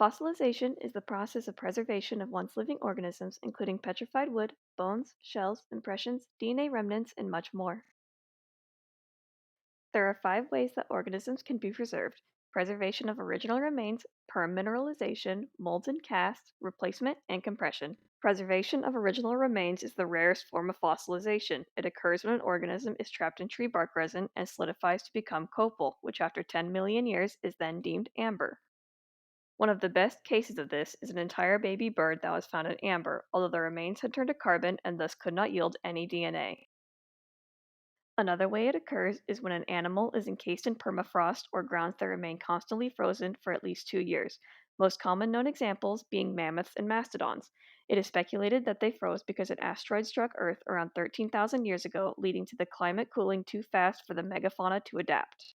Fossilization is the process of preservation of once living organisms, including petrified wood, bones, shells, impressions, DNA remnants, and much more. There are 5 ways that organisms can be preserved: preservation of original remains, permineralization, molds and casts, replacement, and compression. Preservation of original remains is the rarest form of fossilization. It occurs when an organism is trapped in tree bark resin and solidifies to become copal, which after 10 million years is then deemed amber. One of the best cases of this is an entire baby bird that was found in amber, although the remains had turned to carbon and thus could not yield any DNA. Another way it occurs is when an animal is encased in permafrost or grounds that remain constantly frozen for at least 2 years, most common known examples being mammoths and mastodons. It is speculated that they froze because an asteroid struck Earth around 13,000 years ago, leading to the climate cooling too fast for the megafauna to adapt.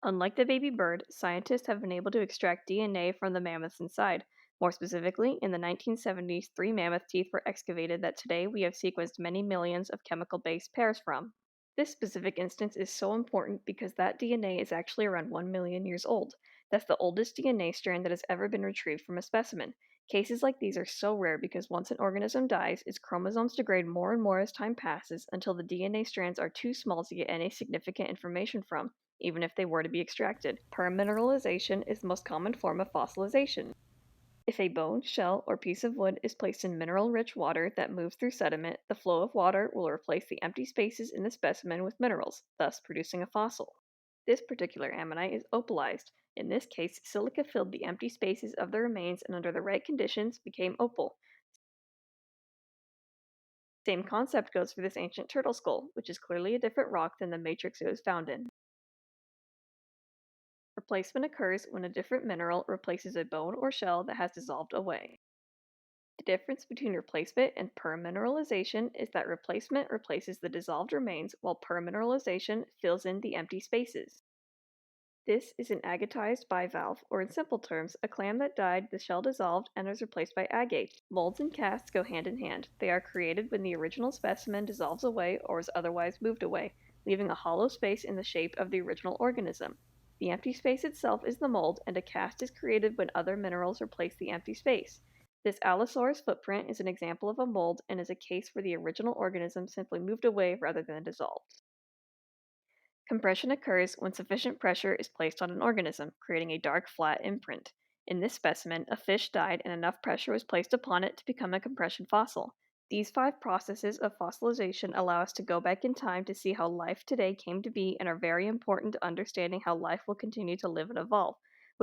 Unlike the baby bird, scientists have been able to extract DNA from the mammoths inside. More specifically, in the 1970s, 3 mammoth teeth were excavated that today we have sequenced many millions of chemical based pairs from. This specific instance is so important because that DNA is actually around 1 million years old. That's the oldest DNA strand that has ever been retrieved from a specimen. Cases like these are so rare because once an organism dies, its chromosomes degrade more and more as time passes until the DNA strands are too small to get any significant information from, even if they were to be extracted. Permineralization is the most common form of fossilization. If a bone, shell, or piece of wood is placed in mineral-rich water that moves through sediment, the flow of water will replace the empty spaces in the specimen with minerals, thus producing a fossil. This particular ammonite is opalized. In this case, silica filled the empty spaces of the remains and under the right conditions became opal. Same concept goes for this ancient turtle skull, which is clearly a different rock than the matrix it was found in. Replacement occurs when a different mineral replaces a bone or shell that has dissolved away. The difference between replacement and permineralization is that replacement replaces the dissolved remains, while permineralization fills in the empty spaces. This is an agatized bivalve, or in simple terms, a clam that died, the shell dissolved, and is replaced by agates. Molds and casts go hand in hand. They are created when the original specimen dissolves away or is otherwise moved away, leaving a hollow space in the shape of the original organism. The empty space itself is the mold, and a cast is created when other minerals replace the empty space. This Allosaurus footprint is an example of a mold and is a case where the original organism simply moved away rather than dissolved. Compression occurs when sufficient pressure is placed on an organism, creating a dark, flat imprint. In this specimen, a fish died and enough pressure was placed upon it to become a compression fossil. These 5 processes of fossilization allow us to go back in time to see how life today came to be and are very important to understanding how life will continue to live and evolve.